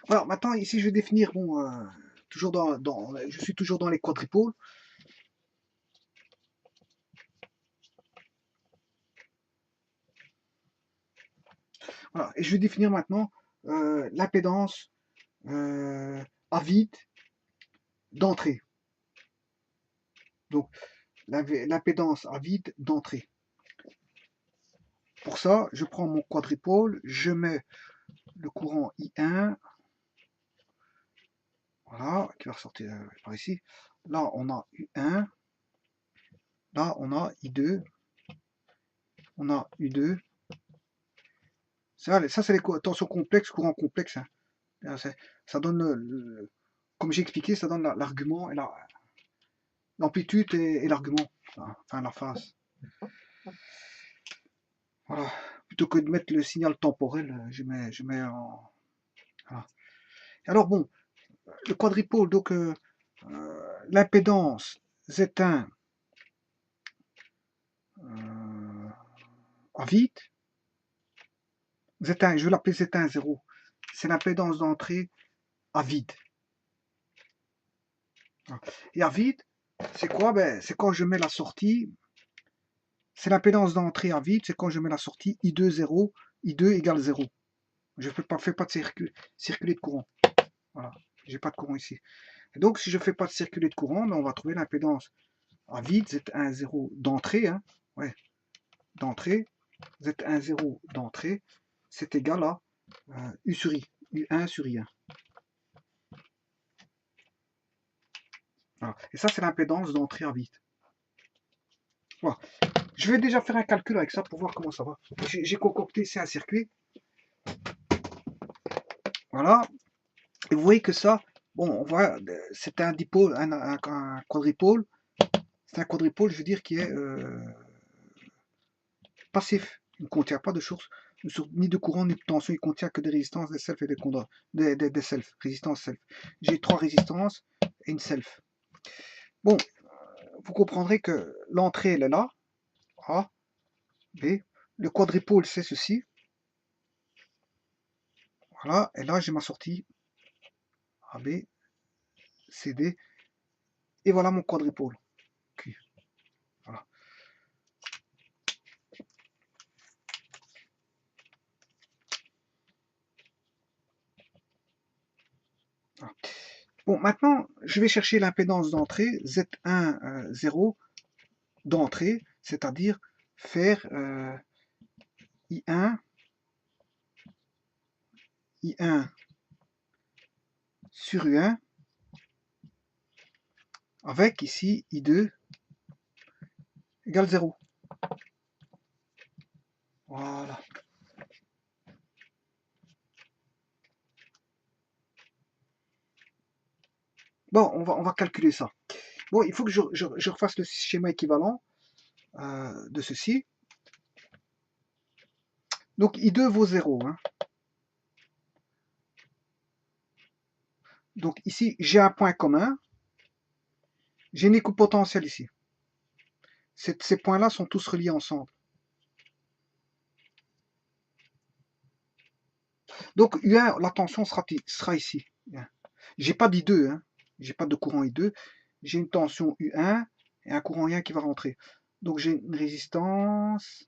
Alors maintenant, ici, je vais définir, bon, toujours je suis toujours dans les quadripôles. Voilà, et je vais définir maintenant l'impédance à vide d'entrée. Donc, l'impédance à vide d'entrée. Pour ça, je prends mon quadripôle, je mets le courant I1, voilà, qui va ressortir par ici. Là, on a U1, là, on a I2, on a U2. Ça, c'est les tensions complexes, courants complexes. Hein. Ça donne, comme j'ai expliqué, ça donne l'argument et l'amplitude et l'argument, enfin la phase. Voilà. Plutôt que de mettre le signal temporel, je mets en. Voilà. Alors bon, le quadripôle, donc l'impédance Z1 en vide, Z1, je vais l'appeler Z1 0, c'est l'impédance d'entrée à vide. Et à vide, c'est quoi? Ben, c'est quand je mets la sortie, c'est l'impédance d'entrée à vide, c'est quand je mets la sortie I2 0, I2 égale 0. Je ne fais pas de circuler de courant. Voilà, j'ai pas de courant ici. Et donc, si je ne fais pas de circuler de courant, ben, on va trouver l'impédance à vide, Z1 0 d'entrée, hein, ouais, d'entrée, Z1 0 d'entrée, c'est égal à U sur I, U1 sur I1. Voilà. Et ça, c'est l'impédance d'entrée à vide. Voilà. Je vais déjà faire un calcul avec ça pour voir comment ça va. J'ai concocté ici un circuit. Voilà. Et vous voyez que ça, bon, on voit, c'est un dipôle, un quadripôle. C'est un quadripôle, je veux dire, qui est passif. Il ne contient pas de source, ni de courant, ni de tension. Il ne contient que des résistances, des self et des self. Résistance self. J'ai 3 résistances et une self. Bon, vous comprendrez que l'entrée, elle est là. A, B. Le quadripôle, c'est ceci. Voilà. Et là, j'ai ma sortie. A, B, C, D. Et voilà mon quadripôle. Q. Voilà. Voilà. Bon, maintenant, je vais chercher l'impédance d'entrée, Z1 0 d'entrée, c'est-à-dire faire I1, I1 sur U1, avec ici I2 égale 0. Voilà. Bon, on va calculer ça. Bon, il faut que je refasse le schéma équivalent de ceci. Donc I2 vaut 0. Hein. Donc ici, j'ai un point commun. J'ai une équipotentielle ici. Ces points-là sont tous reliés ensemble. Donc U1, la tension sera ici. J'ai pas d'I2, hein. J'ai pas de courant I2. J'ai une tension U1 et un courant I1 qui va rentrer. Donc j'ai une résistance.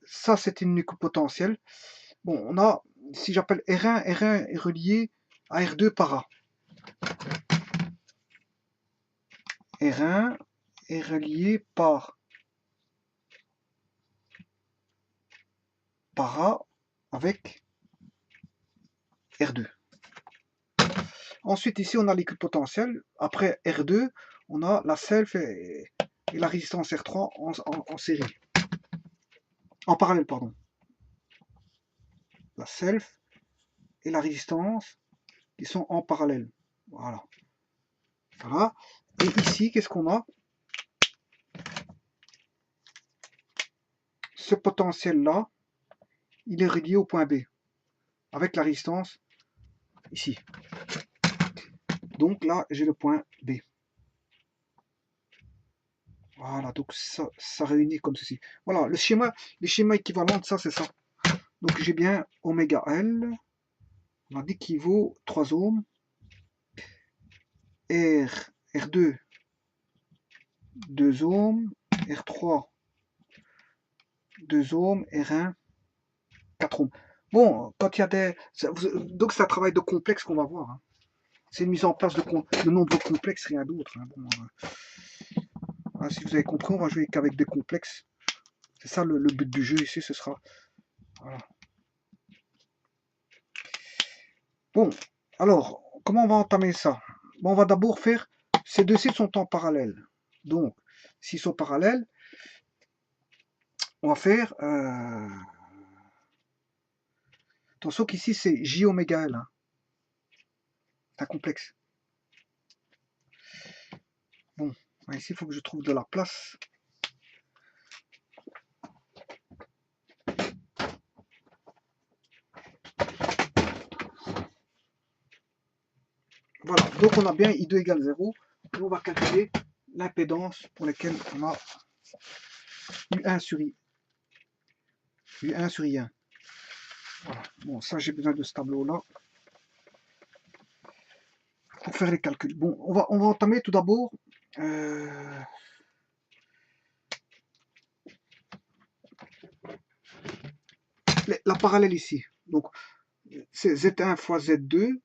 Ça, c'est une équipotentielle. Bon, on a, si j'appelle R1, R1 est relié à R2 par A. R1 est relié par A avec R2. Ensuite, ici, on a l'équipotentiel. Après R2, on a la self et la résistance R3 en série. En parallèle, pardon. La self et la résistance qui sont en parallèle. Voilà. Voilà. Et ici, qu'est-ce qu'on a? Ce potentiel-là, il est relié au point B, avec la résistance ici. Donc là, j'ai le point B. Voilà, donc ça réunit comme ceci. Voilà, les schémas équivalents de ça, c'est ça. Donc j'ai bien oméga L On a dit qu'il vaut 3 ohms. R2, 2 ohms. R3, 2 ohms. R1, 4 ohms. Bon, quand il y a des... Donc c'est un travail de complexe qu'on va voir. Hein. C'est une mise en place de nombres complexes, rien d'autre. Hein. Bon, voilà, si vous avez compris, on va jouer qu'avec des complexes. C'est ça le but du jeu ici, ce sera... Voilà. Bon, alors, comment on va entamer ça? Bon, on va d'abord faire... Ces deux sites sont en parallèle. Donc, s'ils sont parallèles, on va faire... Attention qu'ici, c'est J oméga L. Hein. C'est un complexe. Bon, ici, il faut que je trouve de la place. Voilà, donc on a bien I2 égale 0. Et on va calculer l'impédance pour laquelle on a U1 sur I. U1 sur I1. Voilà. Bon, ça j'ai besoin de ce tableau-là pour faire les calculs. Bon, on va entamer tout d'abord la parallèle ici. Donc, c'est Z1 fois Z2,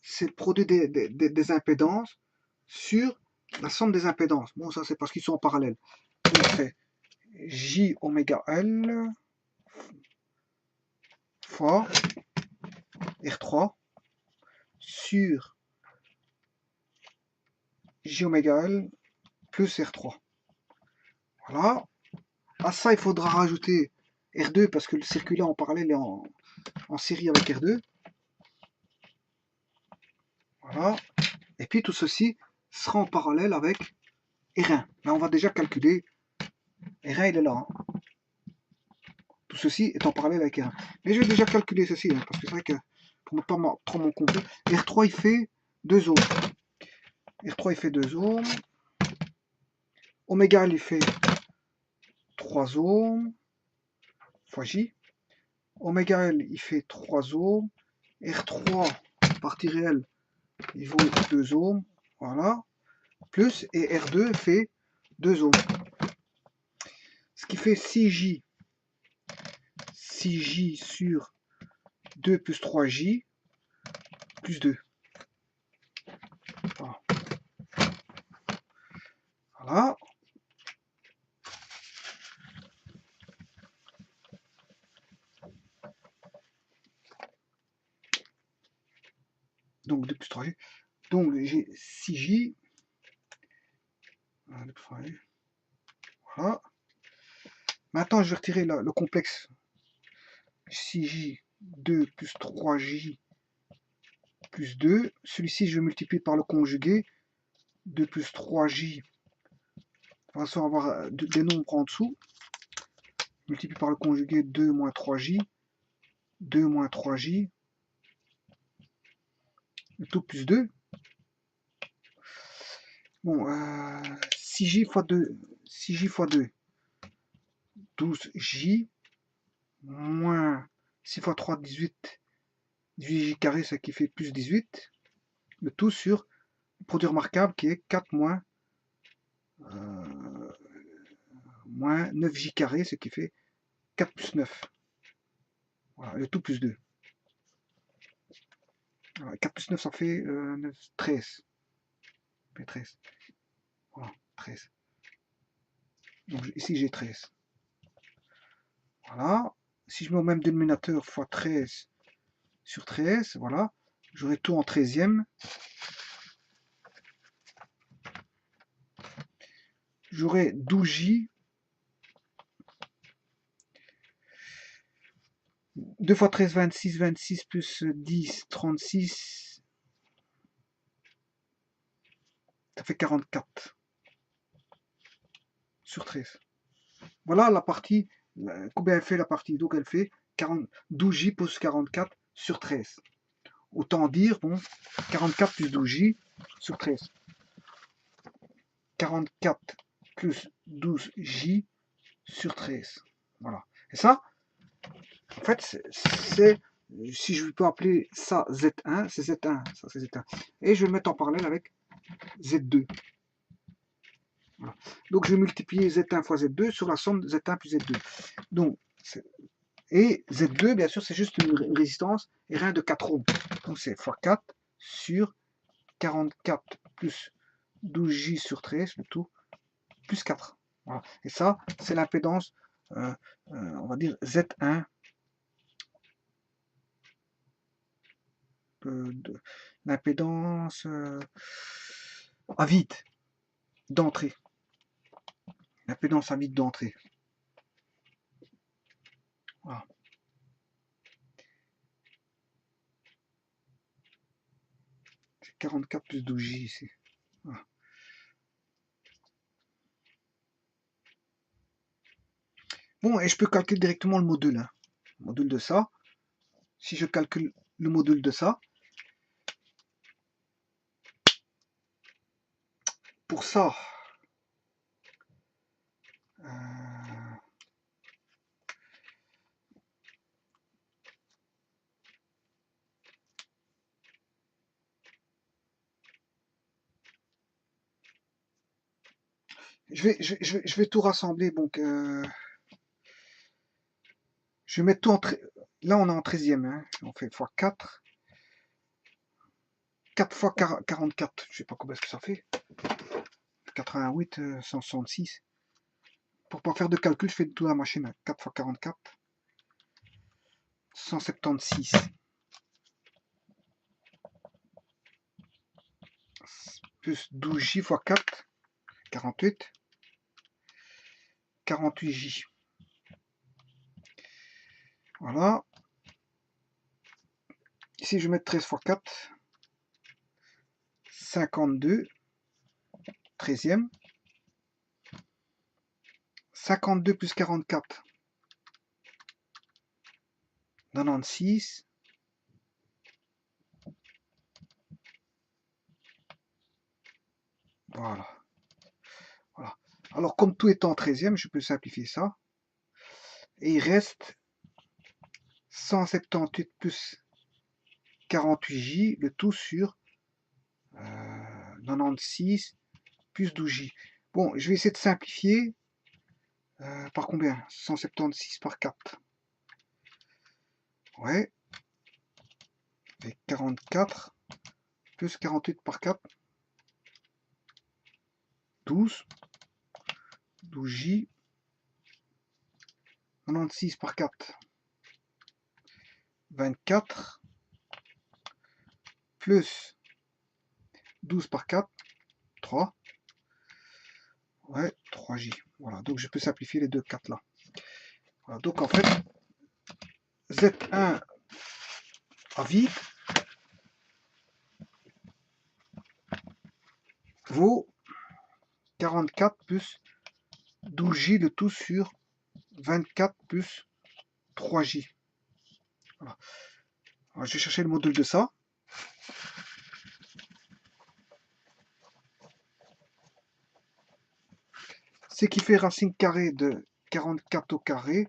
c'est le produit des impédances sur la somme des impédances. Bon, ça c'est parce qu'ils sont en parallèle. Donc, c'est J oméga L fois R3 sur J oméga L plus R3. Voilà. À ça, il faudra rajouter R2 parce que le circuit là en parallèle est en série avec R2. Voilà. Et puis tout ceci sera en parallèle avec R1. Là, on va déjà calculer. R1, il est là. Hein. Tout ceci est en parallèle avec R1. Mais je vais déjà calculer ceci, hein, parce que c'est vrai que pour ne pas trop m'encombrer, R3 il fait 2 ohms. R3 il fait 2 ohms. Oméga il fait 3 ohms fois J. Oméga L il fait 3 ohms. R3 partie réelle il vaut 2 ohms. Voilà. Plus et R2 fait 2 ohms. Ce qui fait 6J. 6J sur 2 plus 3J plus 2. Voilà. Voilà. Donc 2 plus 3J. Donc j'ai 6J. Voilà. Maintenant je vais retirer le complexe. 6J, 2 plus 3J plus 2. Celui-ci je vais multiplier par le conjugué. 2 plus 3J. De toute façon, avoir des nombres en dessous. Multiplié par le conjugué 2 moins 3J. 2 moins 3J. Le tout plus 2. Bon, 6J fois 2. 6J fois 2. 12J. Moins 6 fois 3, 18. 18J carré, ce qui fait plus 18. Le tout sur le produit remarquable qui est 4 moins 9J carré, ce qui fait 4 plus 9. Voilà, le tout plus 2. Voilà, 4 plus 9, ça fait 9, 13. 13. Voilà, 13. Donc ici j'ai 13. Voilà. Si je mets au même dénominateur fois 13 sur 13, voilà. J'aurai tout en 13e. J'aurai 12J. 2 fois 13, 26, 26 plus 10, 36. Ça fait 44 sur 13. Voilà la partie, combien elle fait la partie. Donc elle fait 12J plus 44 sur 13. Autant dire, bon, 44 plus 12J sur 13. 44 plus 12J sur 13. Voilà. Et ça, en fait, c'est si je peux appeler ça Z1, c'est Z1, ça c'est Z1. Et je vais le mettre en parallèle avec Z2. Voilà. Donc je vais multiplier Z1 fois Z2 sur la somme de Z1 plus Z2. Donc, et Z2, bien sûr, c'est juste une résistance et rien de 4 ohms. Donc c'est x 4 sur 44 plus 12J sur 13, le tout, plus 4. Voilà. Et ça, c'est l'impédance, on va dire Z1, l'impédance à vide d'entrée. L'impédance à vide d'entrée. Voilà. C'est 44 plus 12J ici. Voilà. Bon, et je peux calculer directement le module. Hein. Le module de ça. Si je calcule le module de ça, pour ça, je vais tout rassembler. Donc, je vais mettre tout en... Là, on est en 13e. Hein. On fait x4. 4 fois 44. Je sais pas combien est-ce que ça fait. 88, 166. Pour pas faire de calcul, je fais tout à la machine. 4 fois 44. 176. Plus 12J fois 4. 48. 48J. Voilà. Ici, je vais mettre 13 fois 4. 52. 13e. 52 plus 44. 96. Voilà. Voilà. Alors, comme tout est en 13e, je peux simplifier ça. Et il reste 178 plus 48J, le tout sur 96 plus 12J. Bon, je vais essayer de simplifier par combien? 176 par 4. Ouais. Et 44 plus 48 par 4. 12. 12J. 96 par 4. 24. Plus 12 par 4. 3. Ouais, 3J. Voilà, donc je peux simplifier les deux 4 là. Voilà, donc en fait, Z1 à vide vaut 44 plus 12J, le tout sur 24 plus 3J. Voilà. Alors, je vais chercher le module de ça. C'est qui fait racine carrée de 44 au carré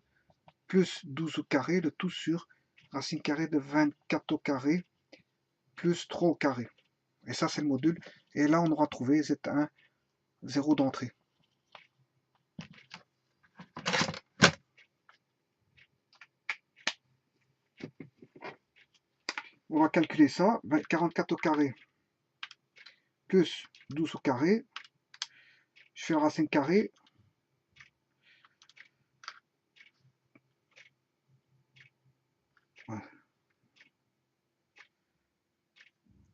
plus 12 au carré, le tout sur racine carrée de 24 au carré plus 3 au carré. Et ça, c'est le module. Et là, on aura trouvé Z1, 0 d'entrée. On va calculer ça. 44 au carré plus 12 au carré. Je fais la racine carrée. Ouais.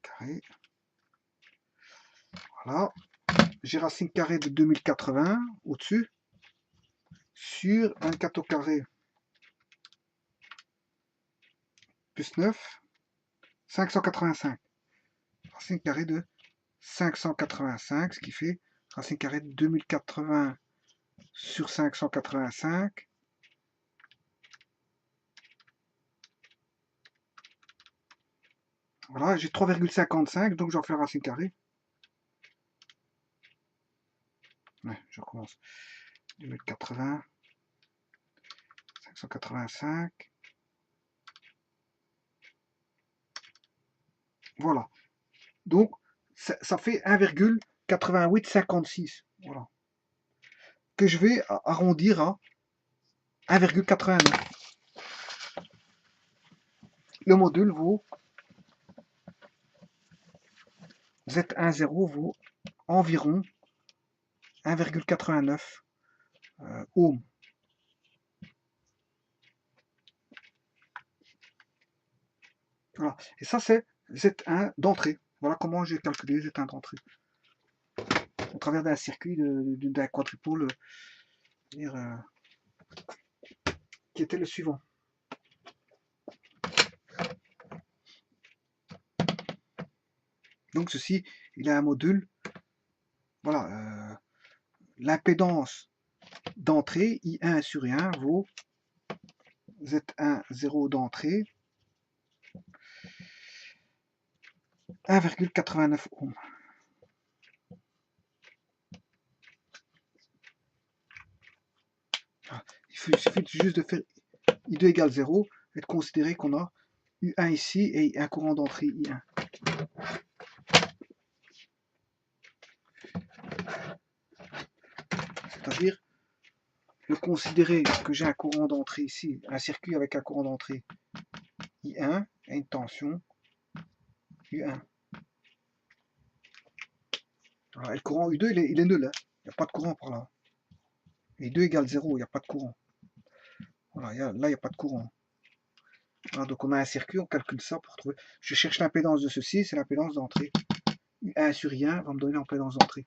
Carré. Voilà. J'ai racine carrée de 2080 au-dessus. Sur 24 au carré plus 9. 585. Racine carrée de 585, ce qui fait racine carrée de 2080 sur 585. Voilà, j'ai 3,55, donc j'en fais racine carrée. Ouais, je recommence. 2080, 585. Voilà. Donc, ça fait 1,8856. Voilà. Que je vais arrondir à 1,89. Le module vaut Z10 vaut environ 1,89 ohms. Voilà. Et ça, c'est Z1 d'entrée. Voilà comment j'ai calculé Z1 d'entrée. Au travers d'un circuit d'un quadripôle qui était le suivant. Donc ceci, il a un module. Voilà. L'impédance d'entrée, I1 sur I1 vaut Z1 0 d'entrée 1,89 ohms. Il suffit juste de faire I2 égale 0 et de considérer qu'on a U1 ici et un courant d'entrée I1. C'est-à-dire de considérer que j'ai un courant d'entrée ici, un circuit avec un courant d'entrée I1 et une tension U1. Alors, et le courant U2, il est nul, hein. Il n'y a pas de courant par là. Et 2 égale 0, il n'y a pas de courant. Voilà, là, il n'y a pas de courant. Voilà, donc on a un circuit, on calcule ça pour trouver. Je cherche l'impédance de ceci, c'est l'impédance d'entrée. U1 sur I1 va me donner l'impédance d'entrée.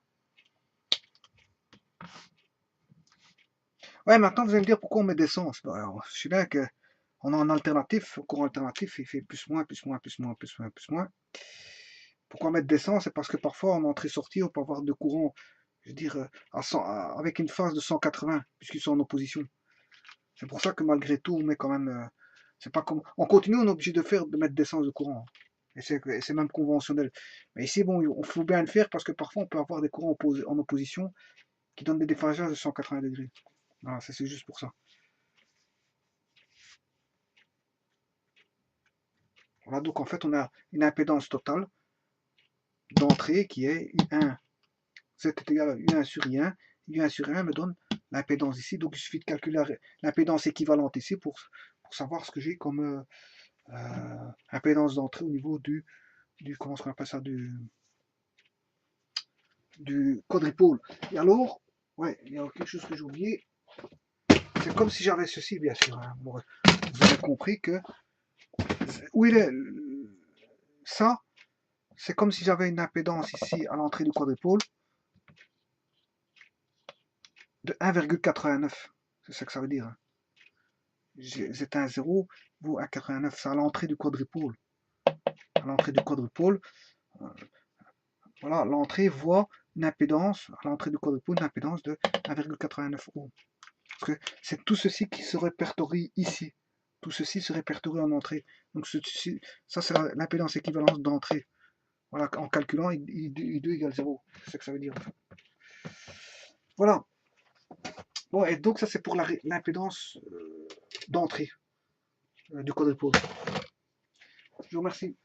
Ouais, maintenant vous allez me dire pourquoi on met des sens. Bah, alors, je sais bien qu'on a un alternatif, le courant alternatif, il fait plus moins, plus moins, plus moins, plus moins, plus moins. Pourquoi mettre des sens? C'est parce que parfois en entrée-sortie, on peut avoir de courants, je veux dire, avec une phase de 180, puisqu'ils sont en opposition. C'est pour ça que malgré tout, on met quand même. C'est pas comme. En continu, on est obligé de mettre des sens de courant. Et c'est même conventionnel. Mais ici, bon, il faut bien le faire parce que parfois on peut avoir des courants en opposition qui donnent des déphasages de 180 degrés. Voilà, c'est juste pour ça. Voilà, donc en fait, on a une impédance totale d'entrée qui est U1. Z est égal à U1 sur I1. U1 sur I1 me donne l'impédance ici. Donc il suffit de calculer l'impédance équivalente ici pour savoir ce que j'ai comme impédance d'entrée au niveau du comment on appelle ça, du quadripôle. Et alors, ouais, il y a quelque chose que j'ai oublié. C'est comme si j'avais ceci, bien sûr. Hein. Bon, vous avez compris que où il est ça, c'est comme si j'avais une impédance ici à l'entrée du quadripôle de 1,89. C'est ça que ça veut dire. Hein. Z1 0, vous 1,89, c'est à l'entrée du quadripôle. À l'entrée du quadripôle, voilà, l'entrée voit une impédance, à l'entrée du quadripôle, une impédance de 1,89 ohms. Parce que c'est tout ceci qui se répertorie ici. Tout ceci se répertorie en entrée. Donc ça c'est l'impédance équivalence d'entrée. Voilà, en calculant I2 égale 0. C'est ce que ça veut dire. Voilà. Bon, et donc ça c'est pour l'impédance d'entrée du quadripôle. Je vous remercie.